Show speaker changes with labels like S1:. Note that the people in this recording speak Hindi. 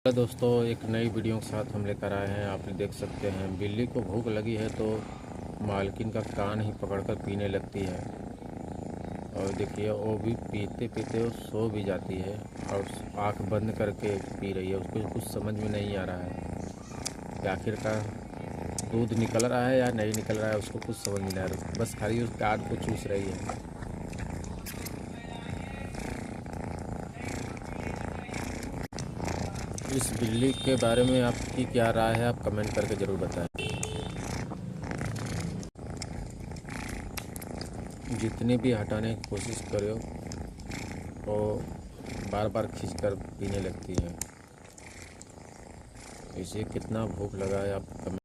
S1: हेलो दोस्तों, एक नई वीडियो के साथ हम लेकर आए हैं। आप देख सकते हैं बिल्ली को भूख लगी है तो मालकिन का कान ही पकड़कर पीने लगती है। और देखिए वो भी पीते पीते वो सो भी जाती है और आंख बंद करके पी रही है। उसको कुछ समझ में नहीं आ रहा है कि आखिरकार दूध निकल रहा है या नहीं निकल रहा है। उसको कुछ समझ में नहीं आ रहा, बस खाली उस कान को चूस रही है। इस बिल्ली के बारे में आपकी क्या राय है, आप कमेंट करके ज़रूर बताएं। जितनी भी हटाने की कोशिश करो वो बार बार खींचकर पीने लगती है। इसे कितना भूख लगा है आप कमेंट